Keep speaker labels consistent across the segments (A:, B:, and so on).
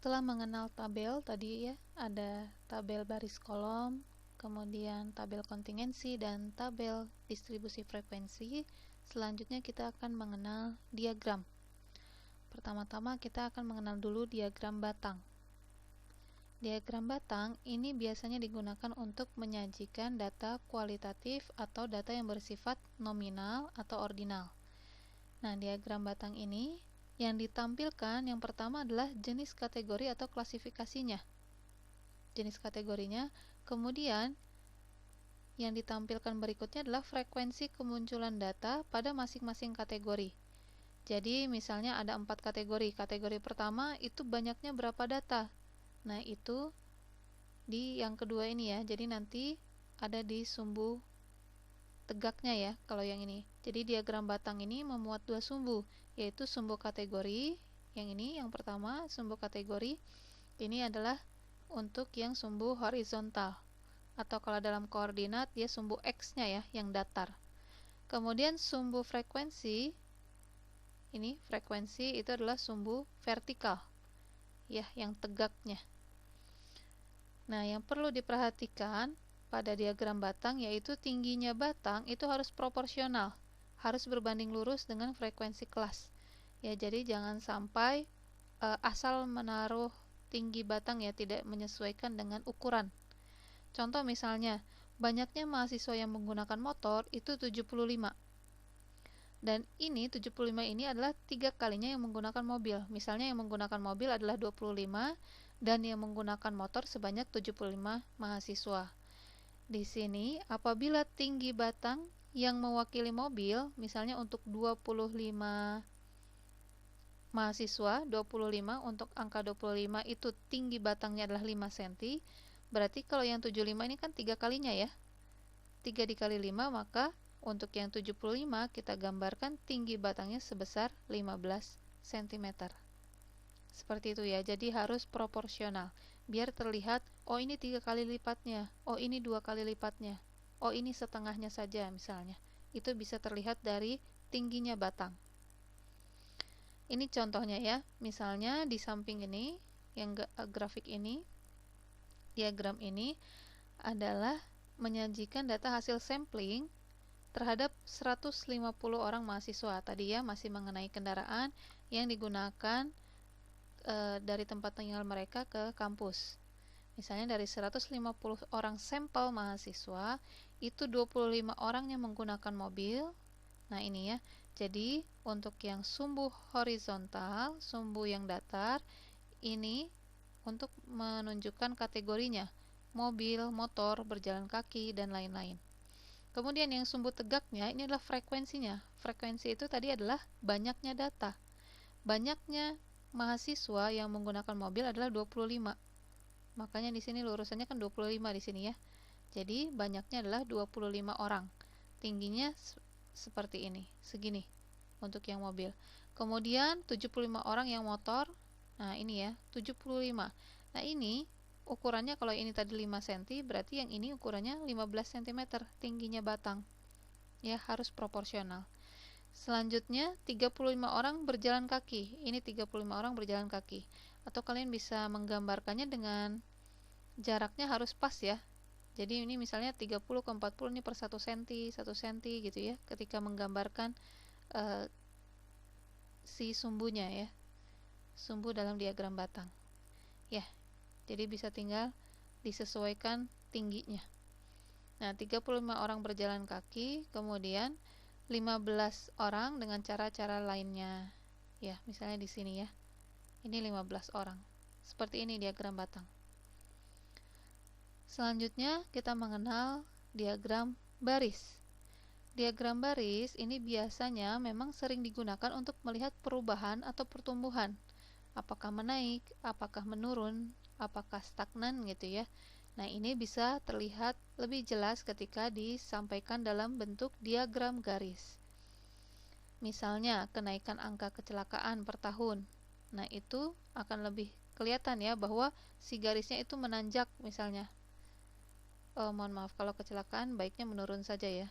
A: Setelah mengenal tabel tadi ya, ada tabel baris kolom, kemudian tabel kontingensi dan tabel distribusi frekuensi. Selanjutnya kita akan mengenal diagram. Pertama-tama kita akan mengenal dulu diagram batang. Diagram batang ini biasanya digunakan untuk menyajikan data kualitatif atau data yang bersifat nominal atau ordinal. Nah, diagram batang ini yang ditampilkan yang pertama adalah jenis kategori atau klasifikasinya. Jenis kategorinya, kemudian yang ditampilkan berikutnya adalah frekuensi kemunculan data pada masing-masing kategori. Jadi misalnya ada 4 kategori. Kategori pertama itu banyaknya berapa data. Nah, itu di yang kedua ini ya. Jadi nanti ada di sumbu tegaknya ya kalau yang ini. Jadi diagram batang ini memuat 2 sumbu, yaitu sumbu kategori yang ini, yang pertama sumbu kategori ini adalah untuk yang sumbu horizontal, atau kalau dalam koordinat dia sumbu X-nya ya, yang datar. Kemudian sumbu frekuensi ini, frekuensi itu adalah sumbu vertikal ya, yang tegaknya. Nah, yang perlu diperhatikan pada diagram batang yaitu tingginya batang itu harus proporsional, harus berbanding lurus dengan frekuensi kelas. Ya, jadi jangan sampai asal menaruh tinggi batang ya, tidak menyesuaikan dengan ukuran. Contoh misalnya, banyaknya mahasiswa yang menggunakan motor itu 75. Dan ini 75 ini adalah 3 kalinya yang menggunakan mobil. Misalnya yang menggunakan mobil adalah 25 dan yang menggunakan motor sebanyak 75 mahasiswa. Di sini apabila tinggi batang yang mewakili mobil, misalnya untuk 25 mahasiswa, 25 untuk angka 25 itu tinggi batangnya adalah 5 cm. Berarti kalau yang 75 ini kan 3 kalinya ya. 3 dikali 5, maka untuk yang 75 kita gambarkan tinggi batangnya sebesar 15 cm. Seperti itu ya. Jadi harus proporsional. Biar terlihat, oh ini 3 kali lipatnya, oh ini 2 kali lipatnya, oh ini setengahnya saja misalnya. Itu bisa terlihat dari tingginya batang. Ini contohnya ya. Misalnya di samping ini, yang grafik ini, diagram ini adalah menyajikan data hasil sampling terhadap 150 orang mahasiswa. Tadi ya masih mengenai kendaraan yang digunakan dari tempat tinggal mereka ke kampus. Misalnya dari 150 orang sampel mahasiswa, itu 25 orang yang menggunakan mobil. Nah, ini ya. Jadi, untuk yang sumbu horizontal, sumbu yang datar, ini untuk menunjukkan kategorinya. Mobil, motor, berjalan kaki, dan lain-lain. Kemudian yang sumbu tegaknya, ini adalah frekuensinya. Frekuensi itu tadi adalah banyaknya data. Banyaknya mahasiswa yang menggunakan mobil adalah 25. Makanya di sini lurusannya kan 25 di sini ya. Jadi banyaknya adalah 25 orang. Tingginya seperti ini, segini untuk yang mobil. Kemudian 75 orang yang motor. Nah, ini ya, 75. Nah, ini ukurannya kalau ini tadi 5 cm, berarti yang ini ukurannya 15 cm tingginya batang. Ya, harus proporsional. Selanjutnya 35 orang berjalan kaki. Ini 35 orang berjalan kaki. Atau kalian bisa menggambarkannya dengan jaraknya harus pas ya. Jadi ini misalnya 30 ke 40 ini per 1 cm, 1 cm gitu ya, ketika menggambarkan si sumbunya ya. Sumbu dalam diagram batang. Ya. Jadi bisa tinggal disesuaikan tingginya. Nah, 35 orang berjalan kaki, kemudian 15 orang dengan cara-cara lainnya. Ya, misalnya di sini ya. Ini 15 orang. Seperti ini diagram batang. Selanjutnya kita mengenal diagram baris. Diagram baris ini biasanya memang sering digunakan untuk melihat perubahan atau pertumbuhan. Apakah menaik, apakah menurun, apakah stagnan gitu ya. Nah, ini bisa terlihat lebih jelas ketika disampaikan dalam bentuk diagram garis. Misalnya, kenaikan angka kecelakaan per tahun. Nah, itu akan lebih kelihatan ya bahwa si garisnya itu menanjak misalnya. Mohon maaf, kalau kecelakaan baiknya menurun saja ya.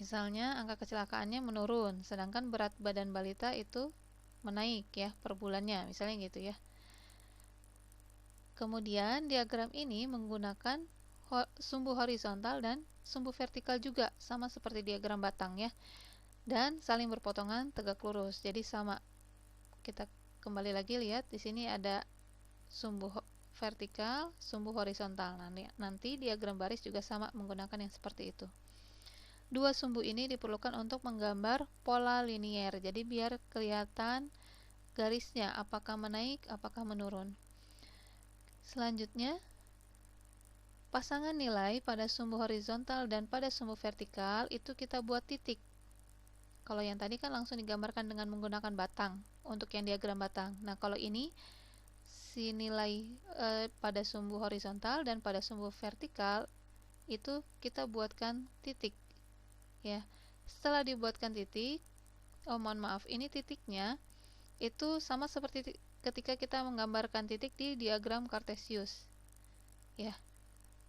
A: Misalnya, angka kecelakaannya menurun, sedangkan berat badan balita itu menaik ya per bulannya, misalnya gitu ya. Kemudian diagram ini menggunakan sumbu horizontal dan sumbu vertikal juga, sama seperti diagram batang ya, dan saling berpotongan tegak lurus. Jadi sama. Kita kembali lagi lihat di sini ada sumbu vertikal, sumbu horizontal. Nanti diagram baris juga sama menggunakan yang seperti itu. Dua sumbu ini diperlukan untuk menggambar pola linier. Jadi biar kelihatan garisnya apakah menaik, apakah menurun. Selanjutnya, pasangan nilai pada sumbu horizontal dan pada sumbu vertikal itu kita buat titik. Kalau yang tadi kan langsung digambarkan dengan menggunakan batang untuk yang diagram batang. Nah, kalau ini si nilai pada sumbu horizontal dan pada sumbu vertikal itu kita buatkan titik ya. Setelah dibuatkan titik, mohon maaf, ini titiknya itu sama seperti ketika kita menggambarkan titik di diagram Cartesius ya.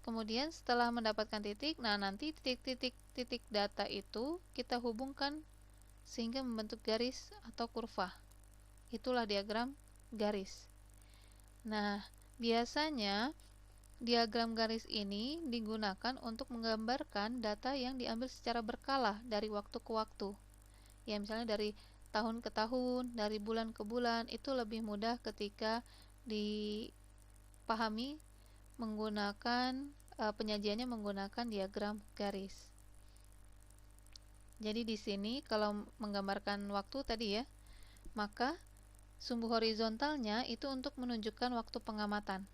A: Kemudian setelah mendapatkan titik, nah nanti titik-titik data itu kita hubungkan sehingga membentuk garis atau kurva. Itulah diagram garis. Nah, biasanya diagram garis ini digunakan untuk menggambarkan data yang diambil secara berkala dari waktu ke waktu. Ya, misalnya dari tahun ke tahun, dari bulan ke bulan, itu lebih mudah ketika dipahami menggunakan penyajiannya menggunakan diagram garis. Jadi di sini kalau menggambarkan waktu tadi ya, maka sumbu horizontalnya itu untuk menunjukkan waktu pengamatan.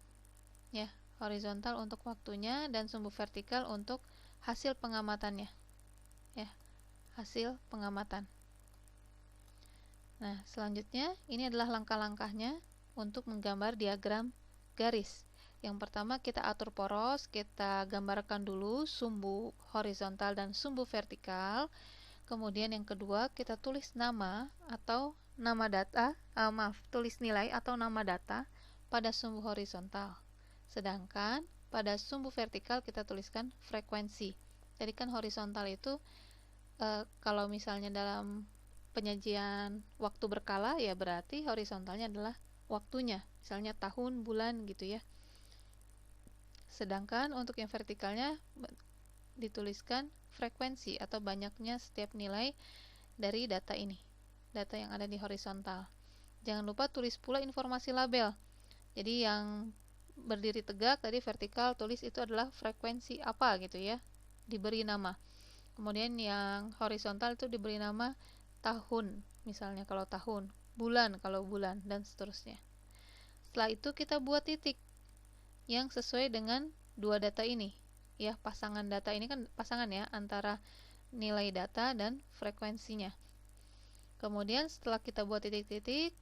A: Ya, horizontal untuk waktunya dan sumbu vertikal untuk hasil pengamatannya. Ya, hasil pengamatan. Nah, selanjutnya ini adalah langkah-langkahnya untuk menggambar diagram garis. Yang pertama kita atur poros, kita gambarkan dulu sumbu horizontal dan sumbu vertikal. Kemudian yang kedua kita tulis nama atau nama data, tulis nilai atau nama data pada sumbu horizontal. Sedangkan pada sumbu vertikal kita tuliskan frekuensi. Jadi kan horizontal itu kalau misalnya dalam penyajian waktu berkala ya berarti horizontalnya adalah waktunya, misalnya tahun, bulan gitu ya. Sedangkan untuk yang vertikalnya dituliskan frekuensi atau banyaknya setiap nilai dari data ini, data yang ada di horizontal. Jangan lupa tulis pula informasi label. Jadi yang berdiri tegak tadi vertikal tulis itu adalah frekuensi apa gitu ya, diberi nama. Kemudian yang horizontal itu diberi nama tahun, misalnya kalau tahun, bulan kalau bulan, dan seterusnya. Setelah itu kita buat titik yang sesuai dengan dua data ini ya, pasangan data ini kan pasangan ya antara nilai data dan frekuensinya. Kemudian setelah kita buat titik-titik,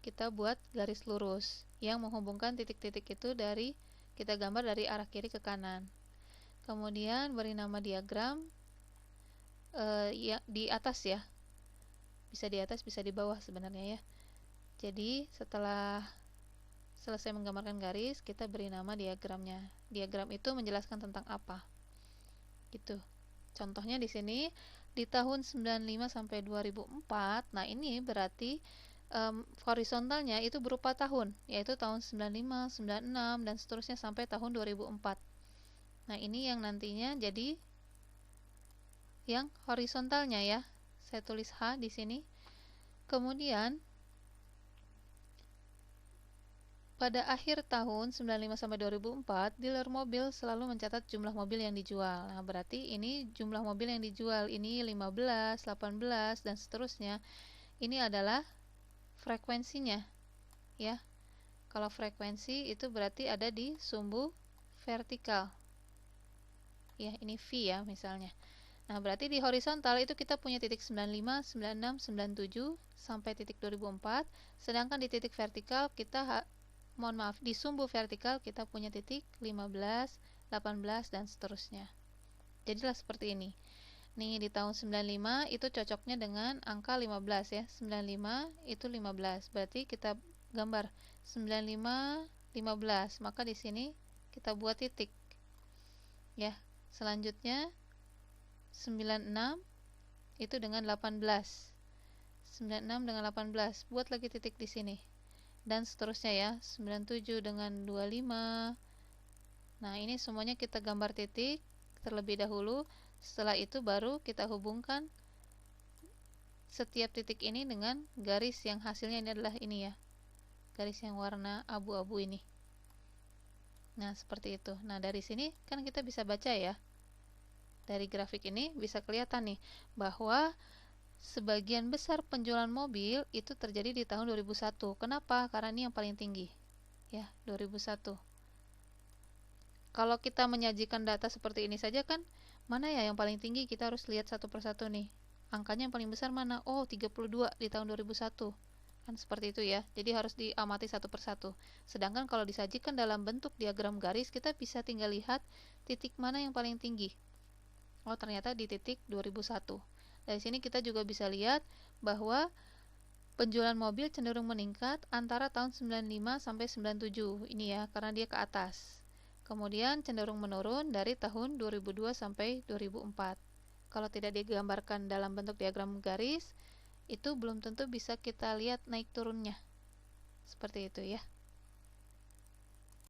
A: kita buat garis lurus yang menghubungkan titik-titik itu dari kita gambar dari arah kiri ke kanan. Kemudian beri nama diagram ya di atas ya, bisa di atas bisa di bawah sebenarnya ya. Jadi setelah selesai menggambarkan garis, kita beri nama diagramnya. Diagram itu menjelaskan tentang apa. Gitu. Contohnya di sini di tahun 95 sampai 2004. Nah, ini berarti horizontalnya itu berupa tahun, yaitu tahun 95, 96 dan seterusnya sampai tahun 2004. Nah, ini yang nantinya jadi yang horizontalnya ya. Saya tulis H di sini. Kemudian pada akhir tahun 95 sampai 2004, dealer mobil selalu mencatat jumlah mobil yang dijual. Nah, berarti ini jumlah mobil yang dijual ini 15, 18 dan seterusnya. Ini adalah frekuensinya. Ya. Kalau frekuensi itu berarti ada di sumbu vertikal. Ya, ini V ya misalnya. Nah, berarti di horizontal itu kita punya titik 95, 96, 97 sampai titik 2004, sedangkan di titik vertikal kita di sumbu vertikal kita punya titik 15, 18 dan seterusnya. Jadilah seperti ini. Nih di tahun 95 itu cocoknya dengan angka 15 ya. 95 itu 15. Berarti kita gambar 95 15. Maka di sini kita buat titik. Ya. Selanjutnya 96 itu dengan 18. 96 dengan 18. Buat lagi titik di sini. Dan seterusnya ya, 97 dengan 25. Nah, ini semuanya kita gambar titik terlebih dahulu. Setelah itu baru kita hubungkan setiap titik ini dengan garis yang hasilnya ini adalah ini ya. Garis yang warna abu-abu ini. Nah, seperti itu. Nah, dari sini kan kita bisa baca ya. Dari grafik ini bisa kelihatan nih bahwa sebagian besar penjualan mobil itu terjadi di tahun 2001. Kenapa? Karena ini yang paling tinggi. Ya, 2001. Kalau kita menyajikan data seperti ini saja kan, mana ya yang paling tinggi? Kita harus lihat satu persatu nih. Angkanya yang paling besar mana? Oh, 32 di tahun 2001. Kan seperti itu ya. Jadi harus diamati satu persatu. Sedangkan kalau disajikan dalam bentuk diagram garis, kita bisa tinggal lihat titik mana yang paling tinggi. Oh, ternyata di titik 2001. Dari sini kita juga bisa lihat bahwa penjualan mobil cenderung meningkat antara tahun 95 sampai 97. Ini ya, karena dia ke atas. Kemudian cenderung menurun dari tahun 2002 sampai 2004. Kalau tidak digambarkan dalam bentuk diagram garis, itu belum tentu bisa kita lihat naik turunnya. Seperti itu ya.